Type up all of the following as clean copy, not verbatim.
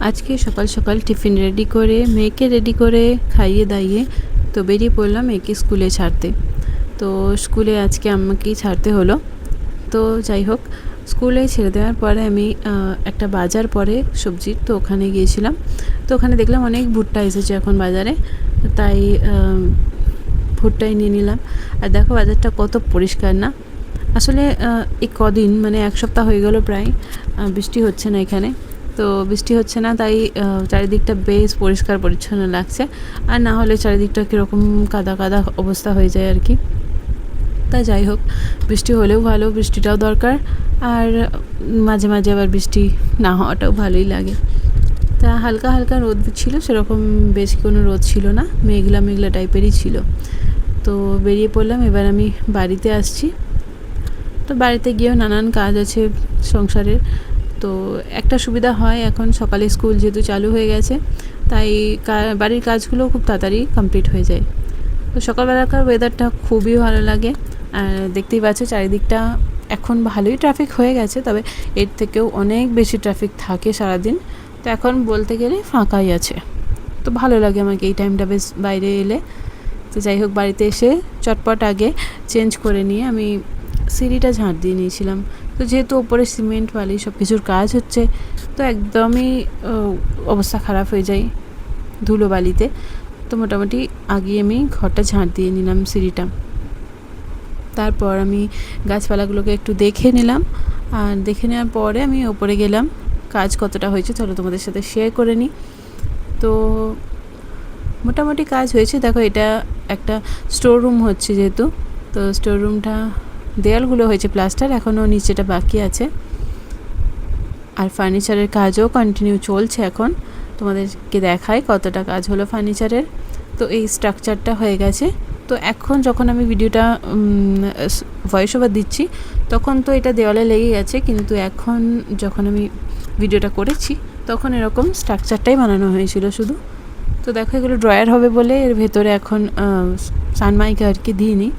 আজকে সকাল সকাল টিফিন রেডি করে মেয়েকে রেডি করে খাইয়ে দাইয়ে তো বেরিয়ে পড়লাম মেয়েকে স্কুলে ছাড়তে। তো স্কুলে আজকে আমাকেই ছাড়তে হলো। তো যাই হোক, স্কুলে ছেড়ে দেওয়ার পরে আমি একটা বাজার পরে সবজির, তো ওখানে গিয়েছিলাম। তো ওখানে দেখলাম অনেক ভুট্টা এসেছে এখন বাজারে, তাই ভুট্টাই নিয়ে নিলাম। আর দেখো বাজারটা কত পরিষ্কার না। আসলে এই কদিন মানে এক সপ্তাহ হয়ে গেল প্রায় বৃষ্টি হচ্ছে না এখানে। তো বৃষ্টি হচ্ছে না, তাই চারিদিকটা বেশ পরিষ্কার পরিচ্ছন্ন লাগছে। আর না হলে চারিদিকটা কীরকম কাদা কাদা অবস্থা হয়ে যায় আর কি। তা যাই হোক, বৃষ্টি হলেও ভালো, বৃষ্টিটাও দরকার। আর মাঝে মাঝে আবার বৃষ্টি না হওয়াটাও ভালোই লাগে। তা হালকা হালকা রোদ ছিল, সেরকম বেশ কোনো রোদ ছিল না, মেঘলা মেঘলা টাইপেরই ছিল। তো বেরিয়ে পড়লাম, এবার আমি বাড়িতে আসছি। তো বাড়িতে গিয়েও নানান কাজ আছে সংসারের। তো একটা সুবিধা হয়, এখন সকালে স্কুল যেহেতু চালু হয়ে গেছে, তাই বাড়ির কাজগুলো খুব তাড়াতাড়ি কমপ্লিট হয়ে যায়। তো সকালবেলাকার ওয়েদারটা খুবই ভালো লাগে। আর দেখতেই পাচ্ছ চারিদিকটা এখন ভালোই ট্রাফিক হয়ে গেছে, তবে এর থেকেও অনেক বেশি ট্রাফিক থাকে সারাদিন। তো এখন বলতে গেলে ফাঁকাই আছে। তো ভালো লাগে আমাকে এই টাইমটা বেশ বাইরে এলে। তো যাই হোক, বাড়িতে এসে চটপট আগে চেঞ্জ করে নিয়ে আমি সিঁড়িটা ঝাঁট দিয়ে নিয়েছিলাম। তো যেহেতু ওপরে সিমেন্ট বালি সব কিছুর কাজ হচ্ছে, তো একদমই অবস্থা খারাপ হয়ে যায় ধুলো বালিতে। তো মোটামুটি আগে আমি ঘরটা ঝাঁট দিয়ে নিলাম, সিঁড়িটা। তারপর আমি গাছপালাগুলোকে একটু দেখে নিলাম। আর দেখে নেওয়ার পরে আমি ওপরে গেলাম, কাজ কতটা হয়েছে চলো তোমাদের সাথে শেয়ার করে নিই। তো মোটামুটি কাজ হয়েছে। দেখো, এটা একটা স্টোর রুম হচ্ছে যেহেতু, তো স্টোর রুমটা দেয়ালগুলো হয়েছে প্লাস্টার, এখনও নিচেটা বাকি আছে। আর ফার্নিচারের কাজও কন্টিনিউ চলছে এখন। তোমাদেরকে দেখায় কতটা কাজ হলো ফার্নিচারের। তো এই স্ট্রাকচারটা হয়ে গেছে। তো এখন যখন আমি ভিডিওটা ভয়েস ওভার দিচ্ছি, তখন তো এটা দেওয়ালে লেগে গেছে, কিন্তু এখন যখন আমি ভিডিওটা করেছি তখন এরকম স্ট্রাকচারটাই বানানো হয়েছিল শুধু। তো দেখো, এগুলো ড্রয়ার হবে বলে এর ভেতরে এখন সানমাইকা আর কি দিইনি,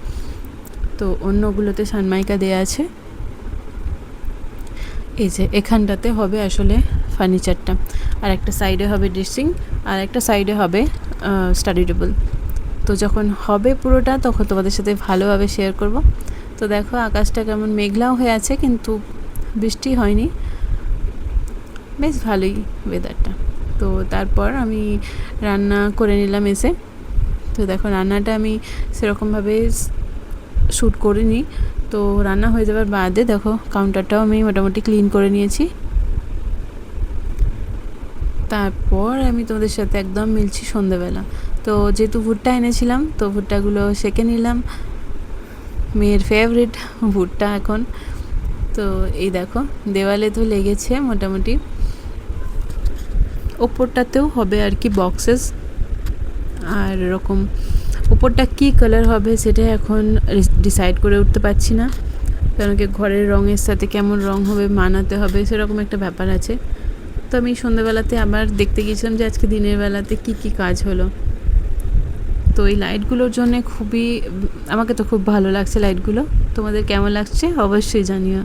তো অন্যগুলোতে সানমাইকা দেওয়া আছে। এই যে এখানটাতে হবে আসলে ফার্নিচারটা, আর একটা সাইডে হবে ড্রেসিং, আর একটা সাইডে হবে স্টাডি টেবিল। তো যখন হবে পুরোটা তখন তোমাদের সাথে ভালোভাবে শেয়ার করব। তো দেখো আকাশটা কেমন মেঘলাও হয়ে আছে, কিন্তু বৃষ্টি হয়নি, বেশ ভালোই ওয়েদারটা। তো তারপর আমি রান্না করে নিলাম এসে। তো দেখো রান্নাটা আমি সেরকমভাবে শ্যুট করিনি। তো রান্না হয়ে যাবার বাদে দেখো কাউন্টারটাও আমি মোটামুটি ক্লিন করে নিয়েছি। তারপর আমি তোমাদের সাথে একদম মিলছি সন্ধ্যেবেলা। তো যেহেতু ভুট্টা এনেছিলাম, তো ভুট্টাগুলো সেঁকে নিলাম, মেয়ের ফেভারিট ভুট্টা এখন। তো এই দেখো দেওয়ালে তো লেগেছে মোটামুটি, ওপরটাতেও হবে আর কি বক্সেস। আর এরকম ওপরটা কী কালার হবে সেটা এখন ডিসাইড করে উঠতে পারছি না, কারণ কি ঘরের রঙের সাথে কেমন রঙ হবে মানাতে হবে, সেরকম একটা ব্যাপার আছে। তো আমি সন্ধ্যেবেলাতে আবার দেখতে গিয়েছিলাম যে আজকে দিনের বেলাতে কি কি কাজ হলো। তো এই লাইটগুলোর জন্য খুবই, আমাকে তো খুব ভালো লাগছে লাইটগুলো। তোমাদের কেমন লাগছে অবশ্যই জানিও।